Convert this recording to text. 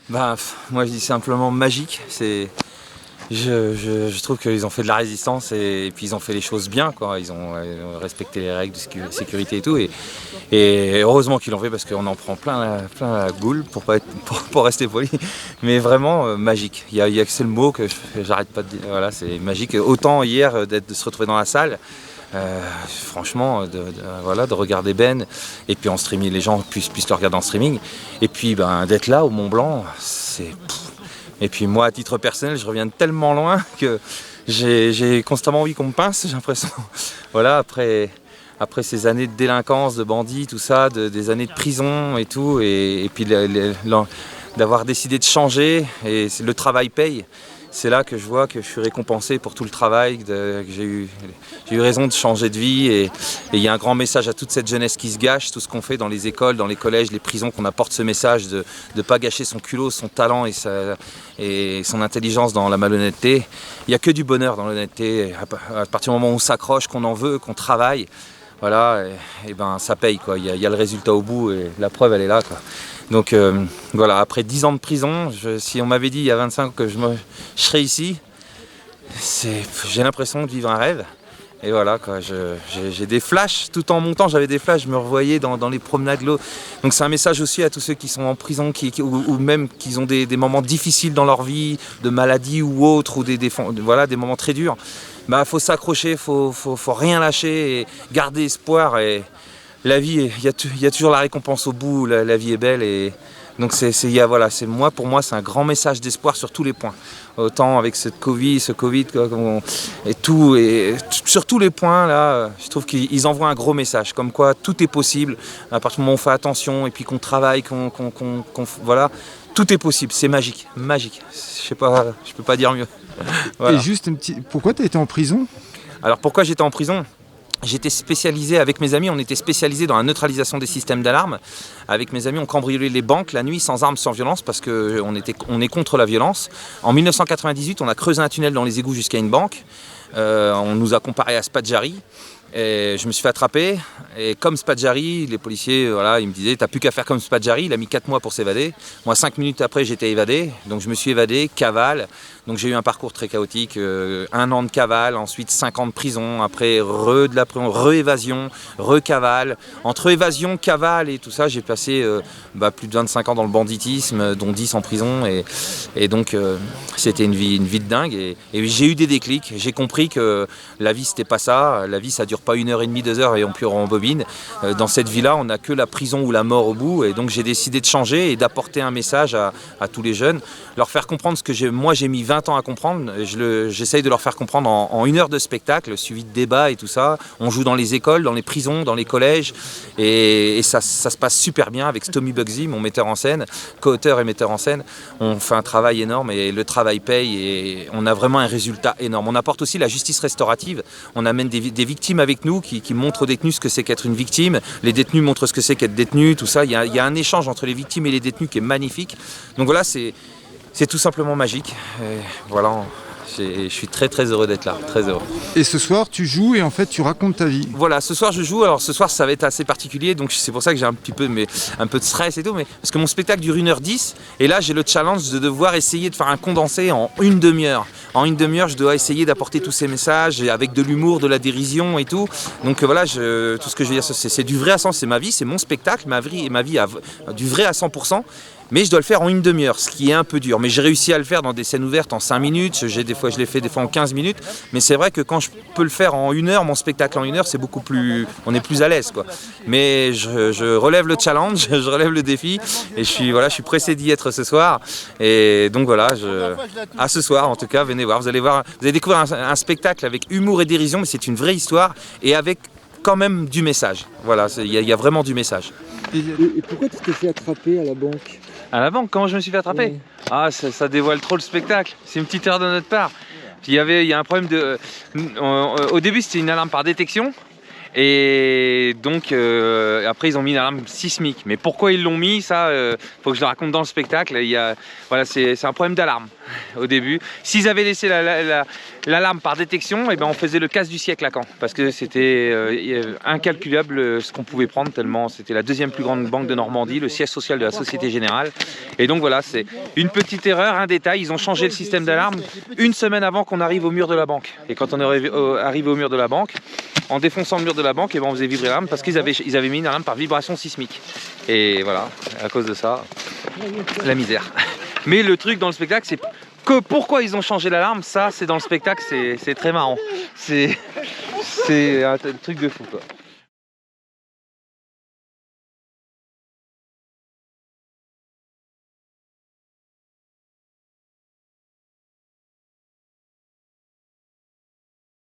Moi je dis simplement magique. Je trouve qu'ils ont fait de la résistance et puis ils ont fait les choses bien, quoi. Ils ont respecté les règles de sécurité et tout. Et heureusement qu'ils l'ont fait parce qu'on en prend plein la goule pour rester poli. Mais vraiment magique. Il y a que c'est le mot que j'arrête pas de dire. Voilà, c'est magique. Autant hier de se retrouver dans la salle. Franchement, de regarder Ben et puis en streaming, les gens puissent le regarder en streaming. Et puis d'être là au Mont Blanc, c'est. Et puis moi, à titre personnel, je reviens tellement loin que j'ai constamment envie qu'on me pince, j'ai l'impression. Voilà, après ces années de délinquance, de bandits, tout ça, des années de prison et tout, et puis d'avoir décidé de changer, et le travail paye. C'est là que je vois que je suis récompensé pour tout le travail, que j'ai eu raison de changer de vie. Et il y a un grand message à toute cette jeunesse qui se gâche, tout ce qu'on fait dans les écoles, dans les collèges, les prisons, qu'on apporte ce message de ne pas gâcher son culot, son talent et son intelligence dans la malhonnêteté. Il n'y a que du bonheur dans l'honnêteté. À partir du moment où on s'accroche, qu'on en veut, qu'on travaille, voilà, et ça paye, quoi. Il y a le résultat au bout et la preuve elle est là, quoi. Donc voilà, après 10 ans de prison, si on m'avait dit il y a 25 ans que je serais ici, j'ai l'impression de vivre un rêve. Et voilà, quoi, j'ai des flashs, tout en montant j'avais des flashs, je me revoyais dans les promenades de l'eau. Donc c'est un message aussi à tous ceux qui sont en prison ou même qui ont des moments difficiles dans leur vie, de maladie ou autre, ou des moments très durs. Faut s'accrocher, faut rien lâcher et garder espoir. Et la vie, il y a toujours la récompense au bout, la vie est belle. Et donc pour moi c'est un grand message d'espoir sur tous les points. Autant avec ce Covid et tout, et sur tous les points là, je trouve qu'ils envoient un gros message, comme quoi tout est possible à partir du moment où on fait attention et puis qu'on travaille, voilà, tout est possible, c'est magique. Je peux pas dire mieux. Voilà. Et juste pourquoi tu as été en prison? Alors pourquoi j'étais en prison? J'étais spécialisé avec mes amis, on était spécialisé dans la neutralisation des systèmes d'alarme. Avec mes amis, on cambriolait les banques la nuit sans armes, sans violence, parce qu'on est contre la violence. En 1998, on a creusé un tunnel dans les égouts jusqu'à une banque. On nous a comparé à Spadjari. Et je me suis fait attraper, et comme Spadjari, les policiers, ils me disaient « t'as plus qu'à faire comme Spadjari », il a mis 4 mois pour s'évader. Moi, 5 minutes après, j'étais évadé, donc je me suis évadé, cavale. Donc j'ai eu un parcours très chaotique, 1 an de cavale, ensuite 5 ans de prison, après re-évasion, re-cavale. Entre évasion, cavale et tout ça, j'ai passé plus de 25 ans dans le banditisme, dont 10 en prison, et donc c'était une vie de dingue. Et j'ai eu des déclics, j'ai compris que la vie c'était pas ça, la vie ça dure pas 1h30, 2 heures et on pleure en bobine. Dans cette vie-là, on n'a que la prison ou la mort au bout, et donc j'ai décidé de changer et d'apporter un message à tous les jeunes, leur faire comprendre ce que j'ai mis 20 ans à comprendre. J'essaye de leur faire comprendre en 1 heure de spectacle, suivi de débats et tout ça. On joue dans les écoles, dans les prisons, dans les collèges, et ça se passe super bien avec Stomy Bugsy, mon metteur en scène, co-auteur et metteur en scène. On fait un travail énorme et le travail paye, et on a vraiment un résultat énorme. On apporte aussi la justice restaurative. On amène des victimes avec nous qui montrent aux détenus ce que c'est qu'être une victime. Les détenus montrent ce que c'est qu'être détenu, tout ça. Il y a un échange entre les victimes et les détenus qui est magnifique. Donc voilà, c'est tout simplement magique. Et voilà, je suis très très heureux d'être là, très heureux. Et ce soir tu joues et en fait tu racontes ta vie. Voilà, ce soir je joue. Alors ce soir ça va être assez particulier, donc c'est pour ça que j'ai un peu de stress et tout, mais parce que mon spectacle dure 1h10 et là j'ai le challenge de devoir essayer de faire un condensé en une demi-heure. En une demi-heure je dois essayer d'apporter tous ces messages avec de l'humour, de la dérision et tout. Donc voilà, tout ce que je veux dire, c'est du vrai à 100%, c'est ma vie, c'est mon spectacle, ma vie a du vrai à 100%. Mais je dois le faire en une demi-heure, ce qui est un peu dur. Mais j'ai réussi à le faire dans des scènes ouvertes en 5 minutes. Des fois, je l'ai fait en 15 minutes. Mais c'est vrai que quand je peux le faire en 1 heure, mon spectacle en 1 heure, c'est beaucoup plus... On est plus à l'aise, quoi. Mais je relève le challenge, je relève le défi. Et je suis pressé d'y être ce soir. Et donc voilà, à ce soir, en tout cas, venez voir. Vous allez découvrir un spectacle avec humour et dérision, mais c'est une vraie histoire. Et avec quand même du message. Voilà, il y a vraiment du message. Et pourquoi tu t'es fait attraper à la banque? À la banque, comment je me suis fait attraper? Ouais. Ah, ça dévoile trop le spectacle. C'est une petite erreur de notre part. Puis il y a un problème de... au début, c'était une alarme par détection. Et donc après ils ont mis une alarme sismique. Mais pourquoi ils l'ont mis, ça faut que je le raconte dans le spectacle. Voilà, c'est un problème d'alarme au début. S'ils avaient laissé l'alarme par détection, et ben on faisait le casse du siècle à Caen. Parce que c'était incalculable ce qu'on pouvait prendre, tellement c'était la deuxième plus grande banque de Normandie, le siège social de la Société Générale. Et donc voilà, c'est une petite erreur, un détail. Ils ont changé le système d'alarme une semaine avant qu'on arrive au mur de la banque. Et quand on est arrivé au mur de la banque, en défonçant le mur de la banque, et ben on faisait vibrer l'alarme parce qu'ils avaient mis une alarme par vibration sismique. Et voilà, à cause de ça, la misère. Mais le truc dans le spectacle, c'est que pourquoi ils ont changé l'alarme, ça c'est dans le spectacle, c'est très marrant. C'est un truc de fou quoi.